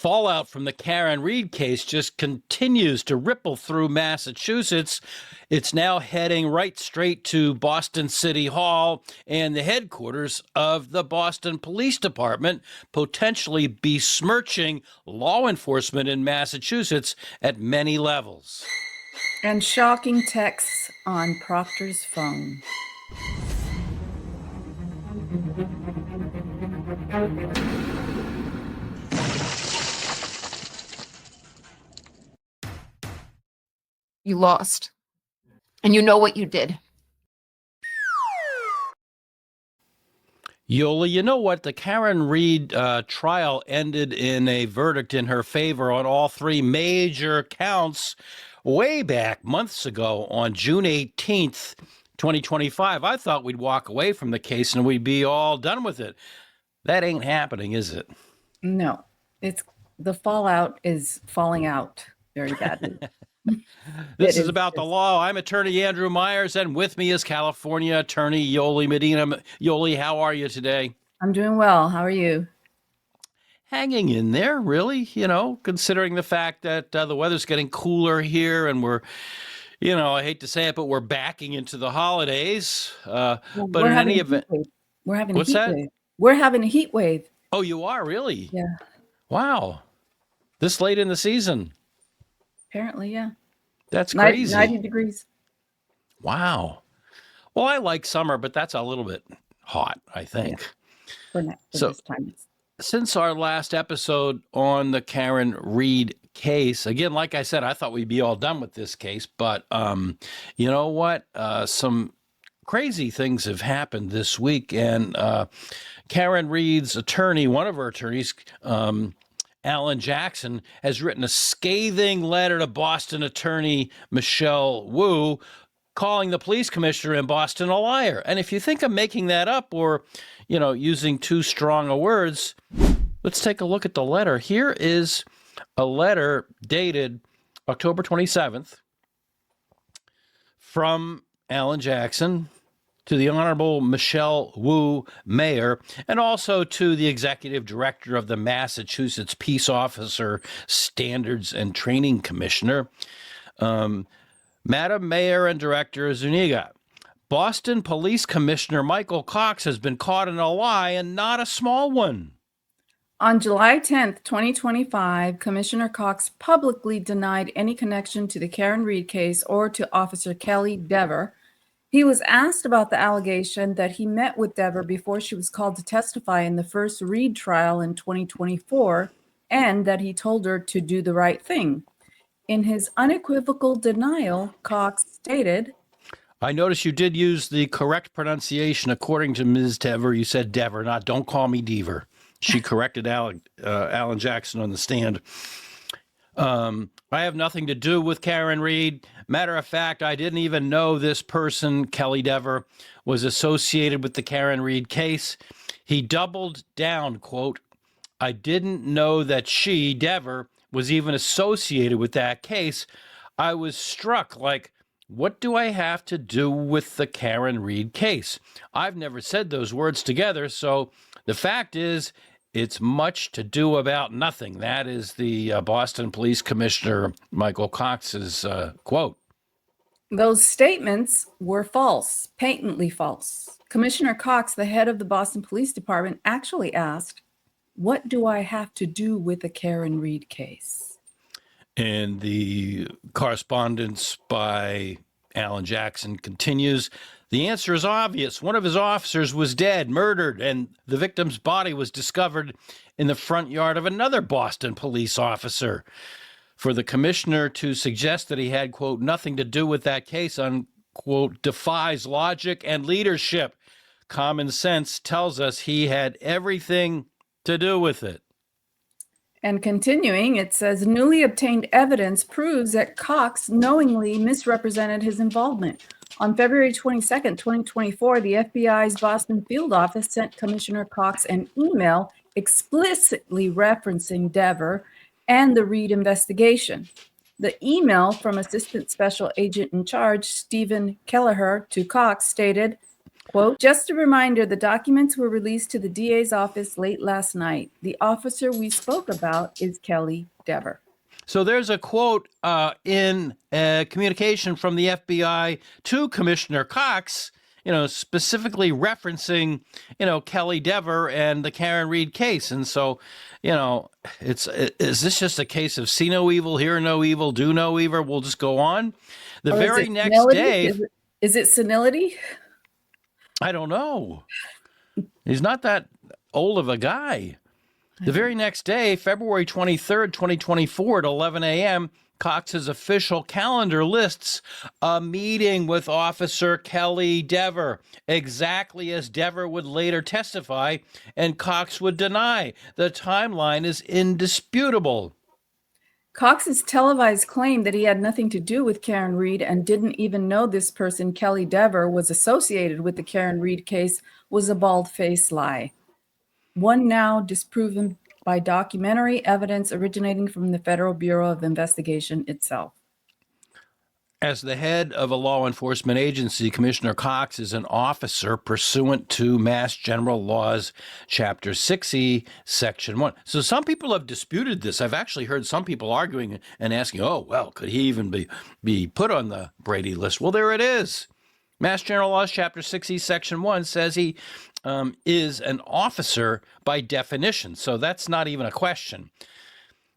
fallout from the Karen Reed case just continues to ripple through Massachusetts. It's now heading right straight to Boston City Hall and the headquarters of the Boston Police Department, potentially besmirching law enforcement in Massachusetts at many levels. And shocking texts on Proctor's phone. You lost. And you know what you did. Yoli, you know what? The Karen Reed trial ended in a verdict in her favor on all three major counts way back months ago on June 18th, 2025. I thought we'd walk away from the case and we'd be all done with it. That ain't happening, is it? No, it's the fallout is falling out very badly. This is about the law. I'm attorney Andrew Myers, and with me is California attorney Yoli Medina. Yoli, how are you today? I'm doing well. How are you? Hanging in there, really, considering the fact that the weather's getting cooler here and we're, I hate to say it, but we're backing into the holidays. But in any event, we're having what's a heat that? wave. We're having a heat wave. Oh, you are really? Yeah. Wow. This late in the season. Apparently, yeah. That's crazy. 90 degrees. Wow. Well, I like summer, but that's a little bit hot, I think. Yeah. For this time. Since our last episode on the Karen Reed case, again, like I said, I thought we'd be all done with this case, but you know what? Some crazy things have happened this week, and Karen Reed's attorney, one of her attorneys, Alan Jackson, has written a scathing letter to Boston attorney Michelle Wu, calling the police commissioner in Boston a liar. And if you think I'm making that up or, using too strong a words, let's take a look at the letter. Here is a letter dated October 27th from Alan Jackson to the Honorable Michelle Wu, Mayor, and also to the Executive Director of the Massachusetts Peace Officer Standards and Training Commissioner. Madam Mayor and Director Zuniga, Boston Police Commissioner Michael Cox has been caught in a lie, and not a small one. On July 10th, 2025, Commissioner Cox publicly denied any connection to the Karen Reed case or to Officer Kelly Dever. He was asked about the allegation that he met with Dever before she was called to testify in the first Reed trial in 2024, and that he told her to do the right thing. In his unequivocal denial, Cox stated, I notice you did use the correct pronunciation according to Ms. Dever. You said Dever, not don't call me Dever. She corrected Alan Jackson on the stand. I have nothing to do with Karen Reed. Matter of fact, I didn't even know this person, Kelly Dever, was associated with the Karen Reed case. He doubled down, quote, I didn't know that she, Dever, was even associated with that case. I was struck, like, what do I have to do with the Karen Reed case? I've never said those words together, so the fact is, it's much to do about nothing. That is the Boston Police Commissioner Michael Cox's quote. Those statements were false, patently false. Commissioner Cox, the head of the Boston Police Department, actually asked, what do I have to do with the Karen Reed case? And the correspondence by Alan Jackson continues. The answer is obvious. One of his officers was dead, murdered, and the victim's body was discovered in the front yard of another Boston police officer. For the commissioner to suggest that he had, quote, nothing to do with that case, unquote, defies logic and leadership. Common sense tells us he had everything to do with it. And continuing, it says, newly obtained evidence proves that Cox knowingly misrepresented his involvement. On February 22nd, 2024, the FBI's Boston field office sent Commissioner Cox an email explicitly referencing Dever and the Reed investigation. The email from Assistant Special Agent in Charge, Stephen Kelleher, to Cox stated, Quote, just a reminder, the documents were released to the DA's office late last night. The officer we spoke about is Kelly Dever. So there's a quote in communication from the FBI to Commissioner Cox, specifically referencing, Kelly Dever and the Karen Reed case. And so, is this just a case of see no evil, hear no evil, do no evil? We'll just go on. The very next senility? day. Is it senility? I don't know. He's not that old of a guy. The very next day, February 23rd, 2024 at 11 a.m., Cox's official calendar lists a meeting with Officer Kelly Dever, exactly as Dever would later testify, and Cox would deny. The timeline is indisputable. Cox's televised claim that he had nothing to do with Karen Reed and didn't even know this person, Kelly Dever, was associated with the Karen Reed case was a bald-faced lie. One now disproven by documentary evidence originating from the Federal Bureau of Investigation itself. As the head of a law enforcement agency, Commissioner Cox is an officer pursuant to Mass General Laws, Chapter 6E, Section 1. So some people have disputed this. I've actually heard some people arguing and asking, could he even be put on the Brady list? Well, there it is. Mass General Laws, Chapter 6E, Section 1 says he is an officer by definition. So that's not even a question.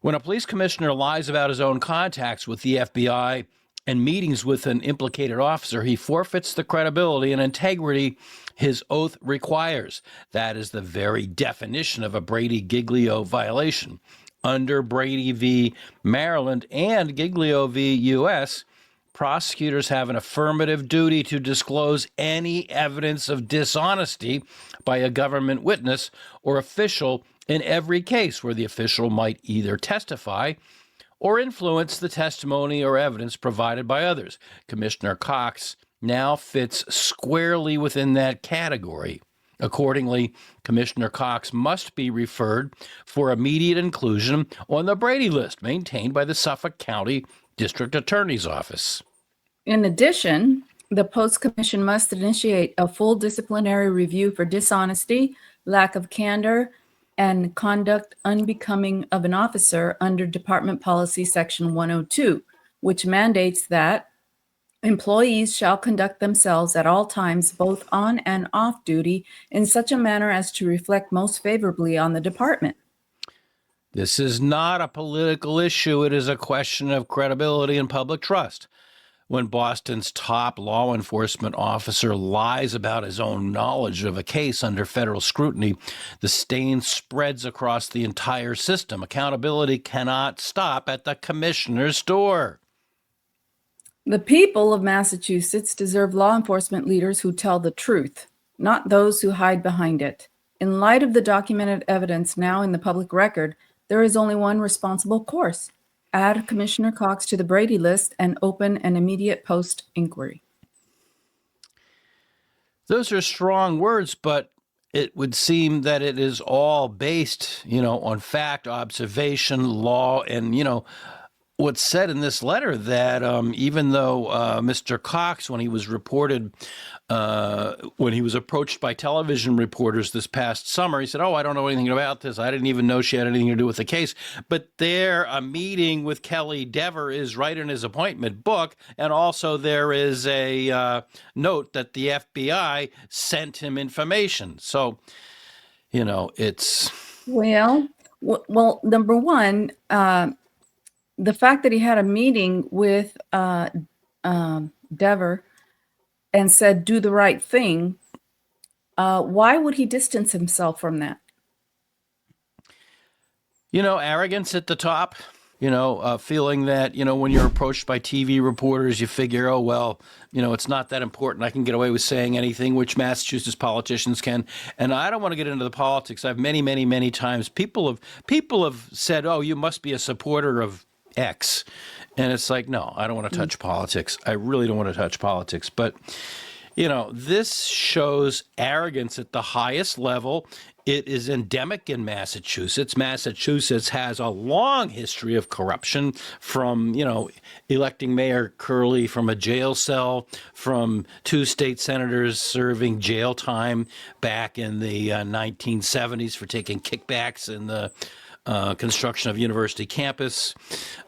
When a police commissioner lies about his own contacts with the FBI and meetings with an implicated officer, he forfeits the credibility and integrity his oath requires. That is the very definition of a Brady-Giglio violation. Under Brady v. Maryland and Giglio v. U.S., prosecutors have an affirmative duty to disclose any evidence of dishonesty by a government witness or official in every case where the official might either testify or influence the testimony or evidence provided by others. Commissioner Cox now fits squarely within that category. Accordingly, Commissioner Cox must be referred for immediate inclusion on the Brady list maintained by the Suffolk County District Attorney's Office. In addition, the Post Commission must initiate a full disciplinary review for dishonesty, lack of candor, and conduct unbecoming of an officer under Department Policy Section 102, which mandates that employees shall conduct themselves at all times, both on and off duty, in such a manner as to reflect most favorably on the department. This is not a political issue. It is a question of credibility and public trust. When Boston's top law enforcement officer lies about his own knowledge of a case under federal scrutiny, the stain spreads across the entire system. Accountability cannot stop at the commissioner's door. The people of Massachusetts deserve law enforcement leaders who tell the truth, not those who hide behind it. In light of the documented evidence now in the public record, there is only one responsible course. Add Commissioner Cox to the Brady list and open an immediate post-inquiry. Those are strong words, but it would seem that it is all based, on fact, observation, law, and, what's said in this letter that even though Mr. Cox, when he was approached by television reporters this past summer, he said, I don't know anything about this. I didn't even know she had anything to do with the case. But there, a meeting with Kelly Dever is right in his appointment book. And also there is a note that the FBI sent him information. So, it's... Well, number one, the fact that he had a meeting with Dever and said, do the right thing, why would he distance himself from that? Arrogance at the top, feeling that, when you're approached by TV reporters, you figure, it's not that important. I can get away with saying anything, which Massachusetts politicians can. And I don't want to get into the politics. I've many, many, many times people have said, you must be a supporter of X. And it's like, no, I don't want to touch politics. I really don't want to touch politics. But, this shows arrogance at the highest level It is endemic in Massachusetts. Massachusetts has a long history of corruption, from, electing Mayor Curley from a jail cell, from 2 state senators serving jail time back in the 1970s for taking kickbacks in the construction of university campus.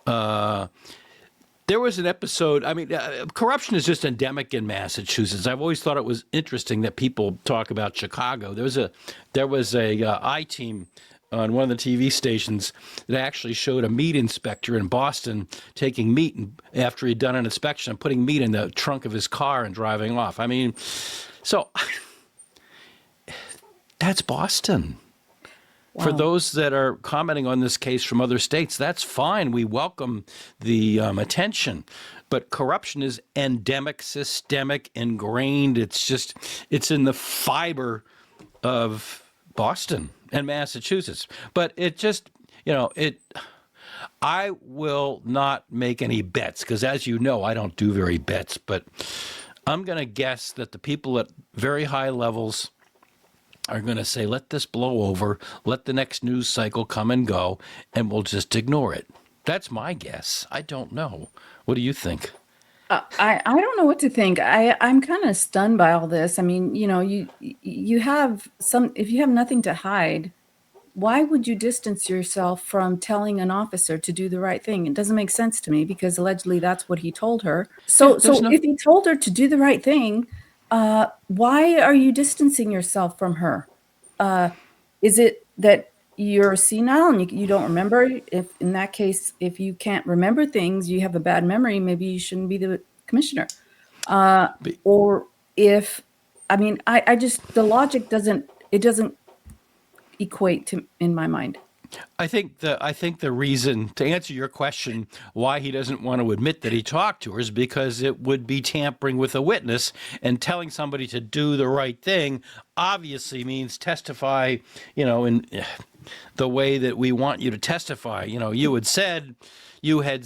There was an episode. I mean, corruption is just endemic in Massachusetts. I've always thought it was interesting that people talk about Chicago. There was a I-Team on one of the TV stations that actually showed a meat inspector in Boston taking meat after he'd done an inspection and putting meat in the trunk of his car and driving off. I mean, so that's Boston. For those that are commenting on this case from other states, that's fine. We welcome the attention. But corruption is endemic, systemic, ingrained. It's in the fiber of Boston and Massachusetts. But it just, I will not make any bets because, as you know, I don't do very bets. But I'm going to guess that the people at very high levels are going to say, let this blow over, let the next news cycle come and go, and we'll just ignore it. That's my guess. I don't know. What do you think? I don't know what to think. I'm kind of stunned by all this. I mean, you have if you have nothing to hide, why would you distance yourself from telling an officer to do the right thing? It doesn't make sense to me because allegedly that's what he told her. So if he told her to do the right thing, why are you distancing yourself from her? Is it that you're senile and you don't remember? If in that case, if you can't remember things, you have a bad memory, maybe you shouldn't be the commissioner. Or if, I just, the logic doesn't equate in my mind. I think the reason, to answer your question, why he doesn't want to admit that he talked to her is because it would be tampering with a witness, and telling somebody to do the right thing obviously means testify, in the way that we want you to testify. You had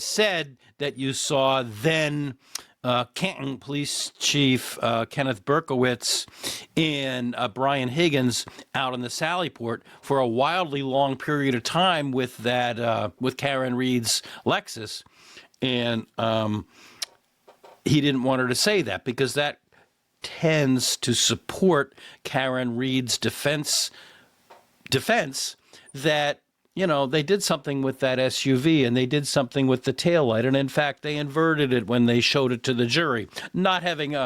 said that you saw then Canton Police Chief Kenneth Berkowitz and Brian Higgins out in the Sallyport for a wildly long period of time with Karen Reed's Lexus, and he didn't want her to say that because that tends to support Karen Reed's defense that they did something with that SUV and they did something with the taillight. And in fact, they inverted it when they showed it to the jury, not having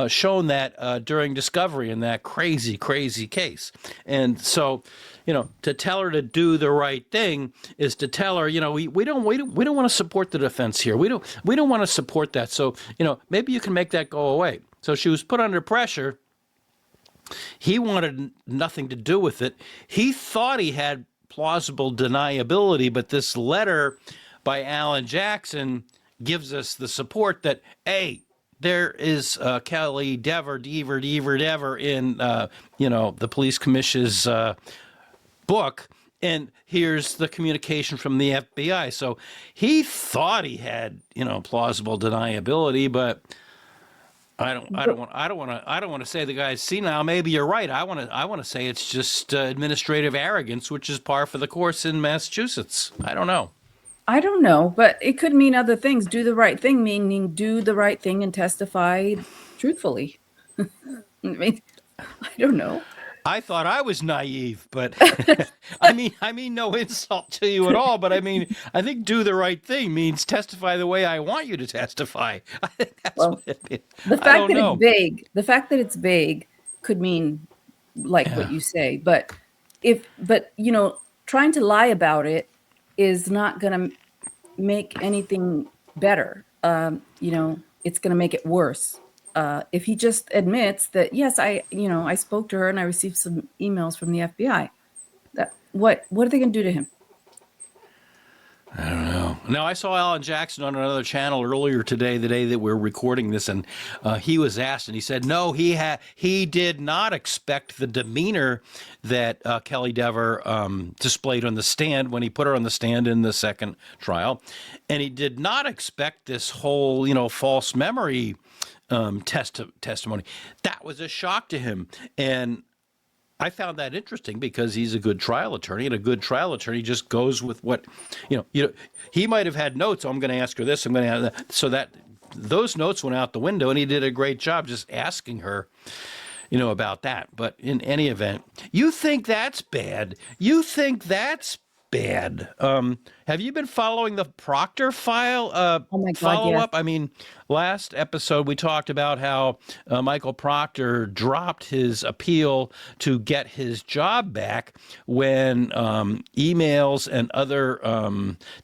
shown that during discovery in that crazy, crazy case. And so, to tell her to do the right thing is to tell her, we don't want to support the defense here. We don't want to support that. So, maybe you can make that go away. So she was put under pressure. He wanted nothing to do with it. He thought he had plausible deniability, but this letter by Alan Jackson gives us the support that, hey, there is Kelly Dever in, the police commission's book, and here's the communication from the FBI. So he thought he had, plausible deniability, but I don't want to say the guy's senile. Maybe you're right. I want to say it's just administrative arrogance, which is par for the course in Massachusetts. I don't know, but it could mean other things. Do the right thing, meaning do the right thing and testify truthfully. I don't know. I thought I was naive, but I mean, no insult to you at all. But I think do the right thing means testify the way I want you to testify. I think that's what it means. The fact that it's vague could mean like what you say, but trying to lie about it is not going to make anything better. It's going to make it worse. If he just admits that, yes, I spoke to her and I received some emails from the FBI, what are they going to do to him? I don't know. Now, I saw Alan Jackson on another channel earlier today, the day that we're recording this, and he was asked, and he said, no, he did not expect the demeanor that Kelly Dever displayed on the stand when he put her on the stand in the second trial, and he did not expect this whole, false memory testimony. That was a shock to him, and I found that interesting because he's a good trial attorney, and a good trial attorney just goes with what, he might have had notes. Oh, I'm going to ask her this. I'm going to ask that. So that those notes went out the window, and he did a great job just asking her, about that. But in any event, you think that's bad. You think that's bad. Have you been following the Proctor file Oh my God, follow yes. up? I mean, last episode we talked about how Michael Proctor dropped his appeal to get his job back when emails and other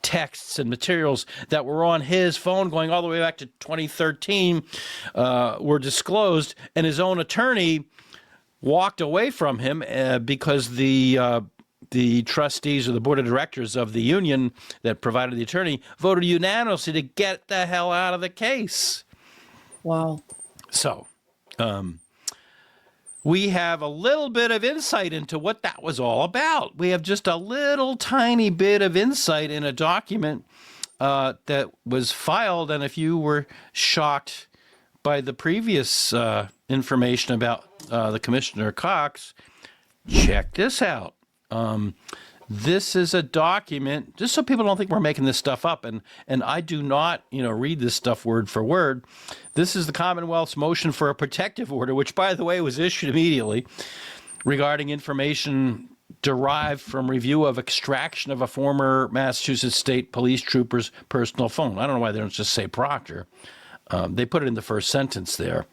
texts and materials that were on his phone going all the way back to 2013 were disclosed, and his own attorney walked away from him because the trustees or the board of directors of the union that provided the attorney voted unanimously to get the hell out of the case. Wow. So we have a little bit of insight into what that was all about. We have just a little tiny bit of insight in a document that was filed. And if you were shocked by the previous information about the Commissioner Cox, check this out. This is a document, just so people don't think we're making this stuff up, and I do not, read this stuff word for word. This is the Commonwealth's motion for a protective order, which, by the way, was issued immediately regarding information derived from review of extraction of a former Massachusetts State Police trooper's personal phone. I don't know why they don't just say Proctor. They put it in the first sentence there,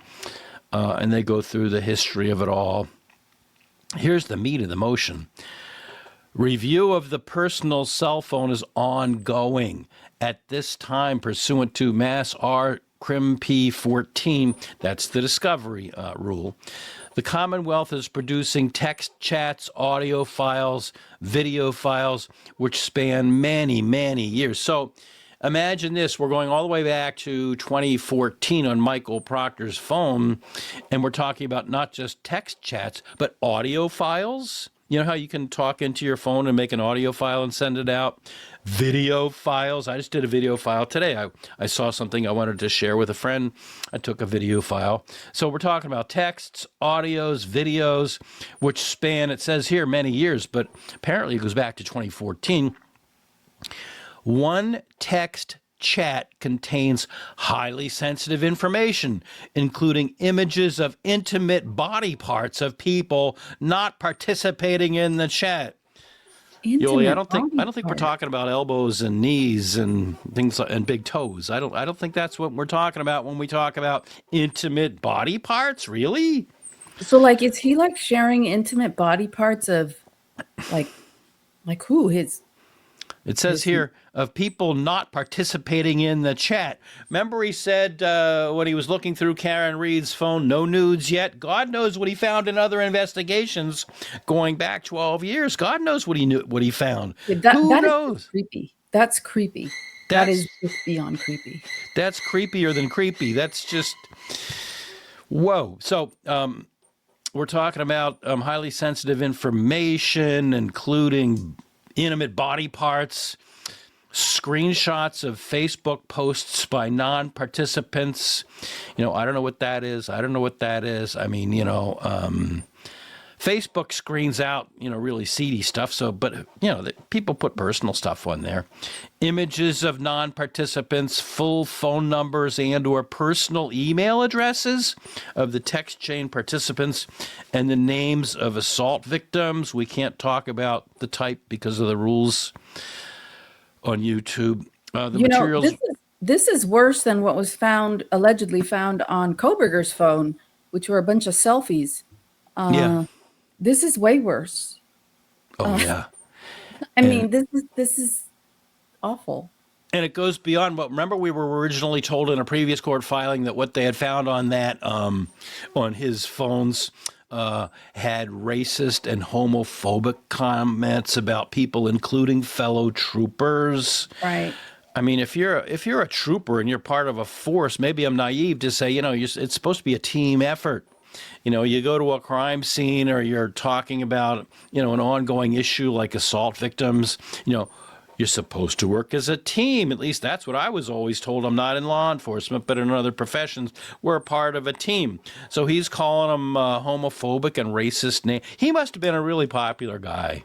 and they go through the history of it all. Here's the meat of the motion. Review of the personal cell phone is ongoing at this time pursuant to Mass R. Crim P 14. That's the discovery rule. The Commonwealth is producing text chats, audio files, video files, which span many, many years. So imagine this. We're going all the way back to 2014 on Michael Proctor's phone, and we're talking about not just text chats, but audio files. You know how you can talk into your phone and make an audio file and send it out? Video files. I just did a video file today. I saw something I wanted to share with a friend. I took a video file. So we're talking about texts, audios, videos, which span, it says here, many years, but apparently it goes back to 2014. One text chat contains highly sensitive information, including images of intimate body parts of people not participating in the chat. Yoli, I don't think we're talking about elbows and knees and things and big toes. I don't think that's what we're talking about when we talk about intimate body parts. Really? So, is he sharing intimate body parts of, like who? It says here of people not participating in the chat. Remember he said when he was looking through Karen Reed's phone, no nudes yet. God knows what he found in other investigations going back 12 years. God knows what he found. Who knows? Is creepy. That's creepy. That is just beyond creepy. That's creepier than creepy. That's just, whoa. So we're talking about highly sensitive information, including intimate body parts, screenshots of Facebook posts by non-participants. I don't know what that is. I mean, Facebook screens out, really seedy stuff. So, but, people put personal stuff on there. Images of non-participants, full phone numbers and or personal email addresses of the text chain participants, and the names of assault victims. We can't talk about the type because of the rules on YouTube. The materials. This is worse than what was allegedly found on Koberger's phone, which were a bunch of selfies. Yeah. This is way worse. Oh, yeah. I mean, this is awful. And it goes beyond what, remember we were originally told in a previous court filing that what they had found on that, on his phones, had racist and homophobic comments about people, including fellow troopers. Right. I mean, if you're a trooper and you're part of a force, maybe I'm naive to say, it's supposed to be a team effort. You go to a crime scene or you're talking about, an ongoing issue like assault victims, You're supposed to work as a team. At least that's what I was always told. I'm not in law enforcement, but in other professions, we're part of a team. So he's calling him homophobic and racist name. He must have been a really popular guy.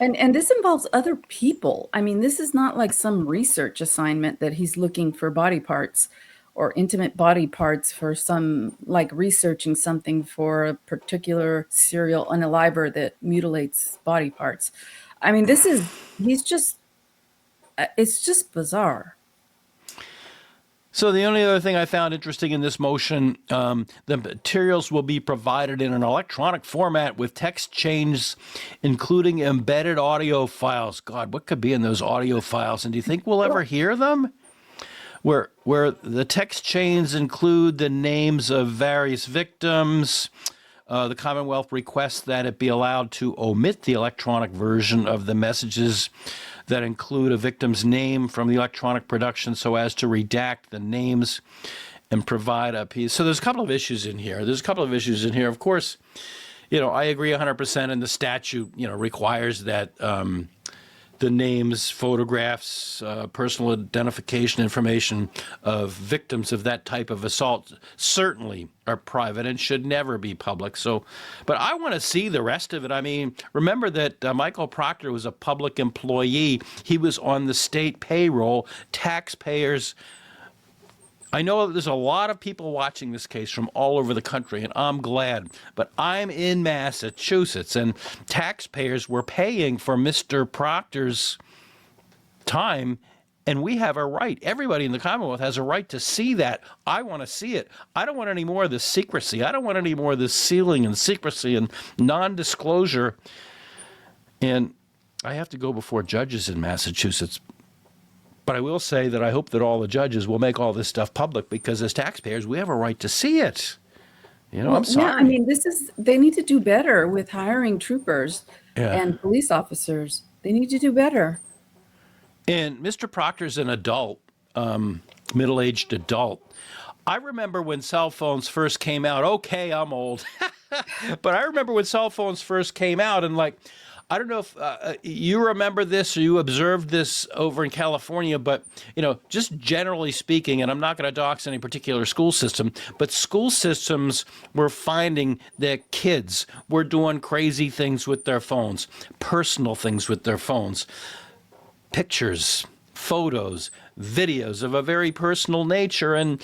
And this involves other people. I mean, this is not like some research assignment that he's looking for body parts or intimate body parts for some, like researching something for a particular serial unaliver that mutilates body parts. I mean, it's just bizarre. So the only other thing I found interesting in this motion, the materials will be provided in an electronic format with text changes, including embedded audio files. God, what could be in those audio files? And do you think we'll ever hear them? Where the text chains include the names of various victims. The Commonwealth requests that it be allowed to omit the electronic version of the messages that include a victim's name from the electronic production so as to redact the names and provide a piece. So there's a couple of issues in here. Of course, I agree 100%, and the statute, requires that the names, photographs, personal identification information of victims of that type of assault certainly are private and should never be public. So, but I want to see the rest of it. I mean, remember that Michael Proctor was a public employee. He was on the state payroll. Taxpayers. I know there's a lot of people watching this case from all over the country, and I'm glad. But I'm in Massachusetts, and taxpayers were paying for Mr. Proctor's time, and we have a right. Everybody in the Commonwealth has a right to see that. I want to see it. I don't want any more of this secrecy. I don't want any more of this sealing and secrecy and non-disclosure. And I have to go before judges in Massachusetts. But I will say that I hope that all the judges will make all this stuff public, because as taxpayers, we have a right to see it. I'm sorry. Yeah, I mean, they need to do better with hiring troopers Yeah. and police officers. They need to do better. And Mr. Proctor's an adult, middle-aged adult. I remember when cell phones first came out. Okay, I'm old. But I remember when cell phones first came out, and I don't know if you remember this or you observed this over in California, but, just generally speaking, and I'm not going to dox any particular school system, but school systems were finding that kids were doing crazy things with their phones, personal things with their phones, pictures, photos, videos of a very personal nature. And,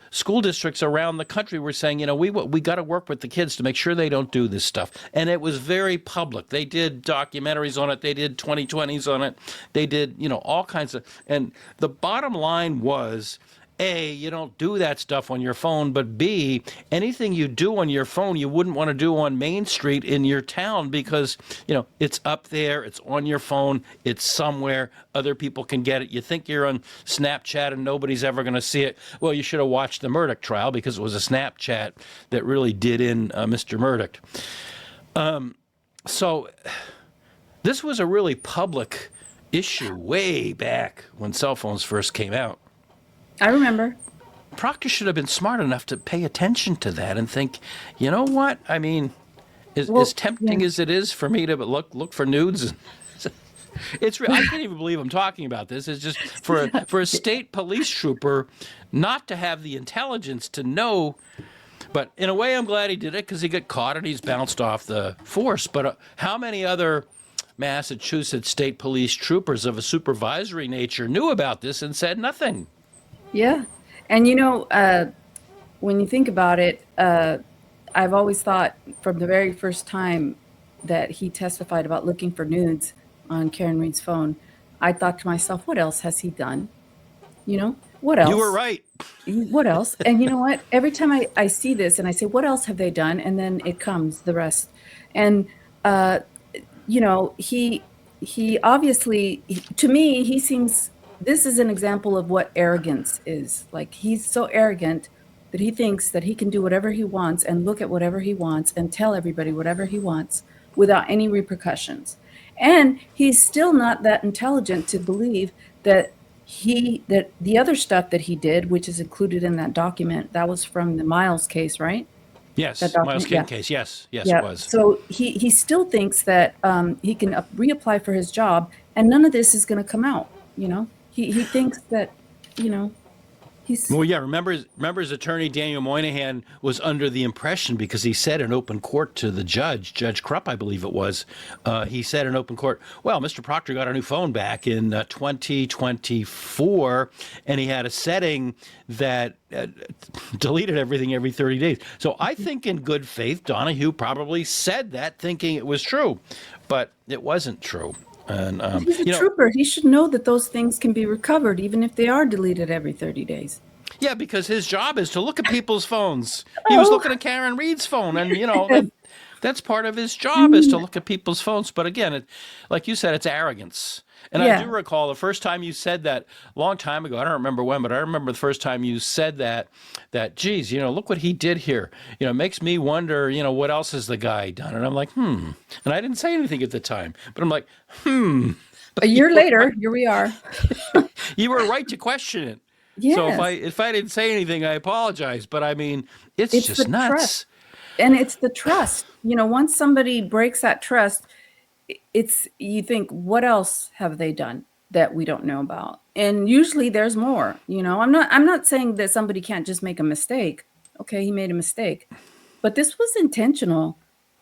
school districts around the country were saying, we got to work with the kids to make sure they don't do this stuff. And it was very public. They did documentaries on it. They did 2020s on it. They did, all kinds of. And the bottom line was, A, you don't do that stuff on your phone, but B, anything you do on your phone, you wouldn't want to do on Main Street in your town, because, it's up there, it's on your phone, it's somewhere, other people can get it. You think you're on Snapchat and nobody's ever going to see it. Well, you should have watched the Murdoch trial, because it was a Snapchat that really did in Mr. Murdoch. So this was a really public issue way back when cell phones first came out. I remember. Proctor should have been smart enough to pay attention to that and think, you know what? I mean, as tempting as it is for me to look for nudes, I can't even believe I'm talking about this. It's just for a state police trooper not to have the intelligence to know. But in a way, I'm glad he did it, because he got caught and he's bounced off the force. But how many other Massachusetts state police troopers of a supervisory nature knew about this and said nothing? Yeah. And, when you think about it, I've always thought from the very first time that he testified about looking for nudes on Karen Reed's phone, I thought to myself, what else has he done? What else? You were right. What else? And you know what? Every time I see this and I say, what else have they done? And then it comes, the rest. And, he obviously, to me, he seems... This is an example of what arrogance is. Like, he's so arrogant that he thinks that he can do whatever he wants and look at whatever he wants and tell everybody whatever he wants without any repercussions. And he's still not that intelligent to believe that that the other stuff that he did, which is included in that document, that was from the Miles case, right? Yes, That Miles document, King yeah. case. Yes, yes, it Yeah. was. So he still thinks that he can reapply for his job, and none of this is going to come out. He thinks that he's Well, yeah. Remember his attorney Daniel Moynihan was under the impression, because he said in open court to the judge, Judge Krupp, I believe it was. He said in open court, "Well, Mr. Proctor got a new phone back in 2024, and he had a setting that deleted everything every 30 days." So I think, in good faith, Donahue probably said that, thinking it was true, but it wasn't true. And he's a trooper. He should know that those things can be recovered, even if they are deleted every 30 days. Yeah, because his job is to look at people's phones. He was Oh, looking at Karen Reed's phone, and yes. that's part of his job, is to look at people's phones. But again, like you said, it's arrogance. And I Yeah. do recall the first time you said that, a long time ago. I don't remember when, but I remember the first time you said that, geez, look what he did here. It makes me wonder, what else has the guy done? And I'm like, And I didn't say anything at the time, but I'm like, A year later, here we are. You were right to question it. So Yes. if I didn't say anything, I apologize. But I mean, it's It's just the nuts. trust. And it's the trust. Once somebody breaks that trust, you think, what else have they done that we don't know about? And usually there's more. I'm not saying that somebody can't just make a mistake. Okay, he made a mistake. But this was intentional.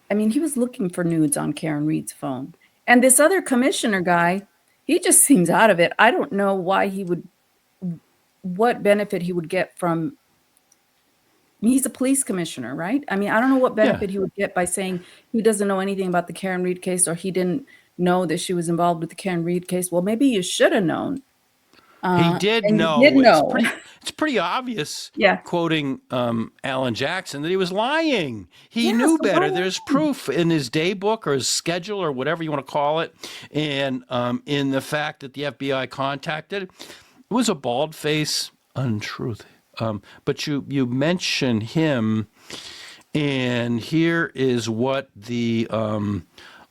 I mean, he was looking for nudes on Karen Reed's phone. And this other commissioner guy, he just seems out of it. I don't know what benefit he would get from. He's a police commissioner, right? I mean, I don't know what benefit he would get by saying he doesn't know anything about the Karen Reed case, or he didn't know that she was involved with the Karen Reed case. Well, maybe you should have known. He did And know. you did know. It's pretty obvious. Yeah. Quoting Alan Jackson, that he was lying. He Yeah, knew so better. why There's proof in his day book, or his schedule, or whatever you want to call it, and in the fact that the FBI contacted. It was a bald-faced untruth. But you mention him, and here is what the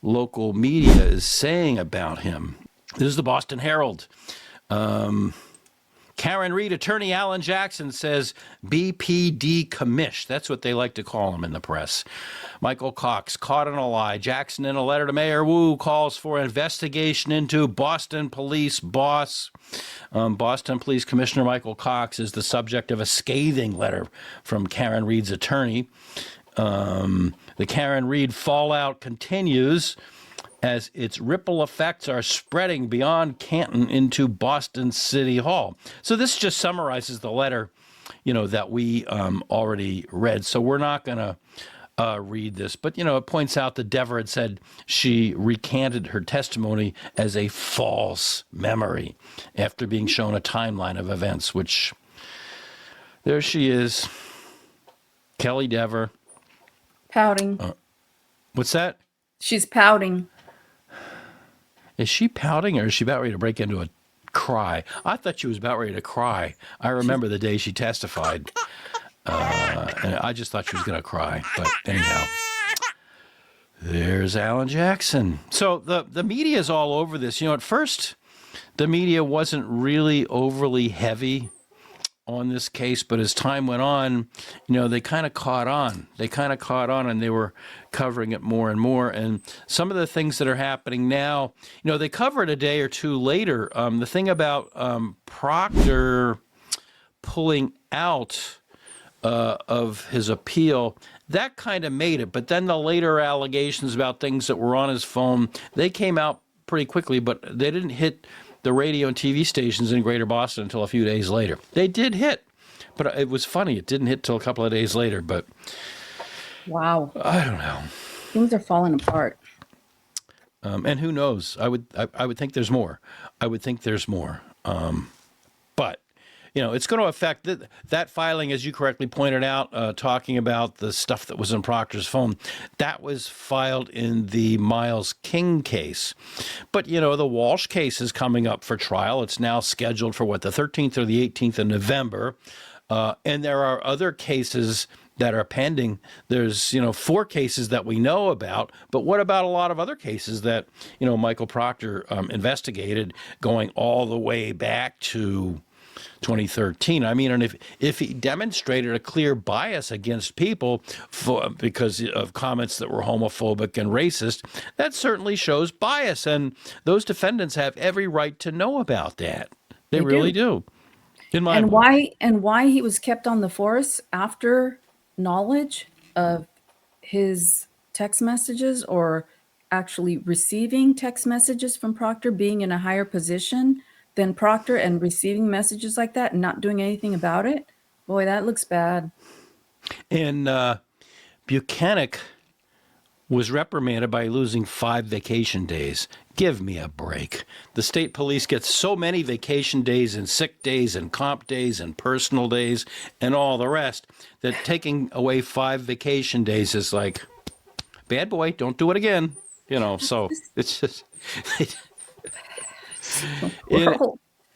local media is saying about him. This is the Boston Herald. Karen Reed attorney Alan Jackson says BPD commish. That's what they like to call him in the press. Michael Cox caught in a lie. Jackson, in a letter to Mayor Wu, calls for investigation into Boston police boss. Boston Police Commissioner Michael Cox is the subject of a scathing letter from Karen Reed's attorney. The Karen Reed fallout continues as its ripple effects are spreading beyond Canton into Boston City Hall. So this just summarizes the letter, that we already read. So we're not going to read this, but it points out that Dever had said she recanted her testimony as a false memory after being shown a timeline of events, which there she is, Kelly Dever. Pouting. What's that? She's pouting. Is she pouting, or is she about ready to break into a cry? I thought she was about ready to cry. I remember the day she testified, and I just thought she was going to cry. But anyhow, there's Alan Jackson. So the media is all over this. At first, the media wasn't really overly heavy on this case, but as time went on, they kind of caught on. And they were covering it more and more. And some of the things that are happening now, they cover it a day or two later. The thing about Proctor pulling out of his appeal, that kind of made it. But then the later allegations about things that were on his phone, they came out pretty quickly, but they didn't hit the radio and TV stations in Greater Boston until a few days later. They did hit, but it was funny. It didn't hit till a couple of days later, but Wow. I don't know. Things are falling apart. And who knows? I would think there's more. But it's going to affect that filing, as you correctly pointed out, talking about the stuff that was in Proctor's phone. That was filed in the Miles King case. But, the Walsh case is coming up for trial. It's now scheduled for the 13th or the 18th of November. And there are other cases that are pending. There's, 4 cases that we know about. But what about a lot of other cases that, Michael Proctor investigated, going all the way back to 2013. I mean, and if he demonstrated a clear bias against people because of comments that were homophobic and racist, that certainly shows bias, and those defendants have every right to know about that. They really do. In my And why he was kept on the force after knowledge of his text messages, or actually receiving text messages from Proctor, being in a higher position than Proctor and receiving messages like that and not doing anything about it. Boy, that looks bad. And Buchanan was reprimanded by losing 5 vacation days. Give me a break. The state police get so many vacation days and sick days and comp days and personal days and all the rest that taking away 5 vacation days is like, bad boy, don't do it again. So it's just... In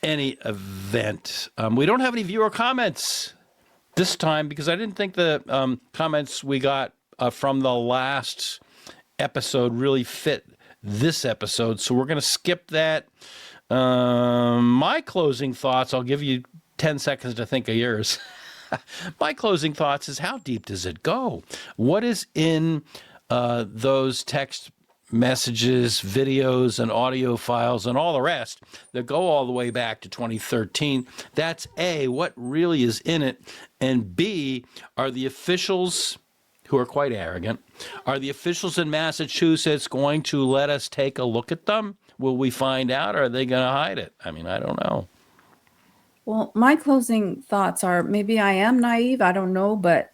any event, we don't have any viewer comments this time because I didn't think the comments we got from the last episode really fit this episode, so we're going to skip that. My closing thoughts, I'll give you 10 seconds to think of yours. My closing thoughts is, how deep does it go? What is in those text messages, videos, and audio files, and all the rest that go all the way back to 2013? That's A, what really is in it, and B, are the officials, who are quite arrogant, are the officials in Massachusetts going to let us take a look at them? Will we find out, or are they going to hide it? I mean, I don't know. Well, my closing thoughts are, maybe I am naive, I don't know, but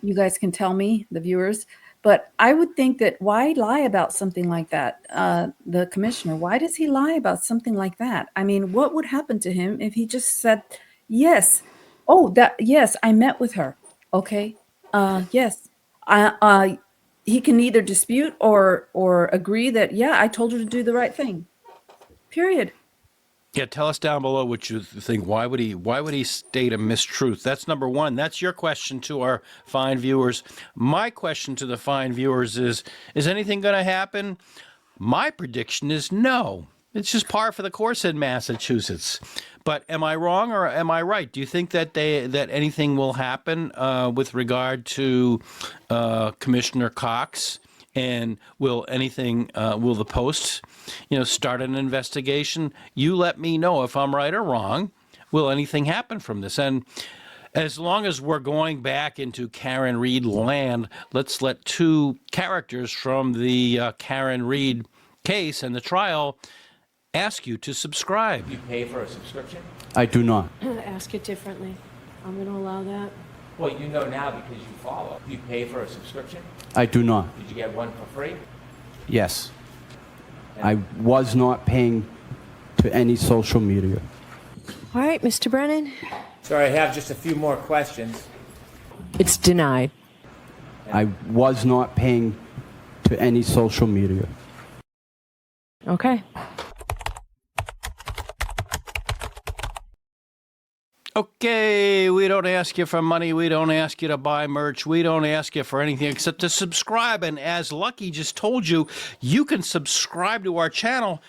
you guys can tell me, the viewers. But I would think that, why lie about something like that? The commissioner, why does he lie about something like that? I mean, what would happen to him if he just said, yes, yes, I met with her. Okay. Yes. He can either dispute or agree that, yeah, I told her to do the right thing. Period. Yeah, tell us down below what you think. Why would he state a mistruth? That's number one. That's your question to our fine viewers. My question to the fine viewers is anything going to happen? My prediction is no. It's just par for the course in Massachusetts. But am I wrong or am I right? Do you think that anything will happen with regard to Commissioner Cox? And will the Post, start an investigation? You let me know if I'm right or wrong. Will anything happen from this? And as long as we're going back into Karen Read land, let's let 2 characters from the Karen Read case and the trial ask you to subscribe. You pay for a subscription? I do not. Ask it differently. I'm going to allow that. Well, you know now because you follow. You pay for a subscription? I do not. Did you get one for free? Yes. I was not paying to any social media. All right, Mr. Brennan. Sorry, I have just a few more questions. It's denied. I was not paying to any social media. Okay. Okay, we don't ask you for money. We don't ask you to buy merch. We don't ask you for anything except to subscribe. And as Lucky just told you, you can subscribe to our channel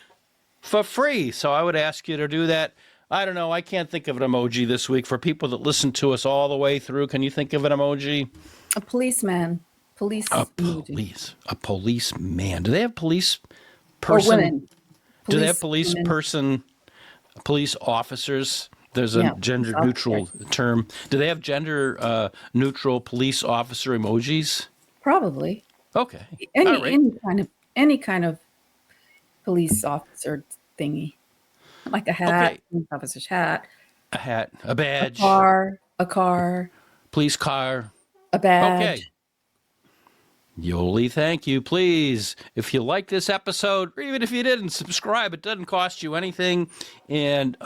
for free. So I would ask you to do that. I don't know. I can't think of an emoji this week for people that listen to us all the way through. Can you think of an emoji? A policeman. A policeman. Do they have police person? Or women. Do they have police women. person, police officers? There's a gender-neutral term. Do they have gender-neutral police officer emojis? Probably. Okay. Any kind of police officer thingy, like a hat, police officer's hat, A hat, a badge, a car, police car, a badge. Okay. Yoli, thank you. Please, if you like this episode, or even if you didn't, subscribe. It doesn't cost you anything. And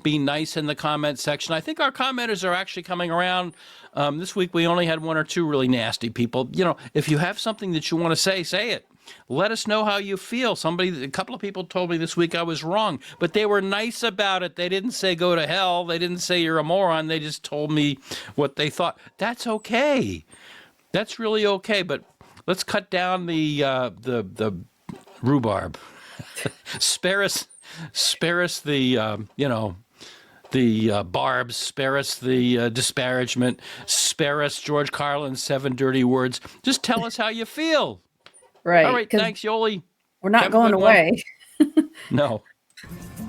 be nice in the comment section. I think our commenters are actually coming around. This week, we only had 1 or 2 really nasty people. If you have something that you want to say it. Let us know how you feel. A couple of people told me this week I was wrong, but they were nice about it. They didn't say go to hell. They didn't say you're a moron. They just told me what they thought. That's okay. That's really okay. But let's cut down the rhubarb. spare us the the barbs, spare us the disparagement, spare us George Carlin's 7 dirty words. Just tell us how you feel. Right. All right, 'cause thanks, Yoli. we're not Have a going good one. away. No.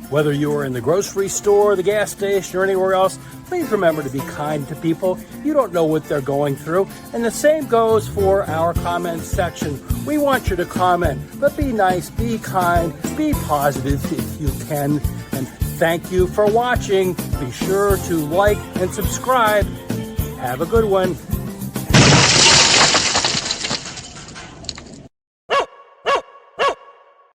Whether you are in the grocery store, the gas station, or anywhere else, please remember to be kind to people. You don't know what they're going through. And the same goes for our comment section. We want you to comment, but be nice, be kind, be positive if you can. And thank you for watching. Be sure to like and subscribe. Have a good one.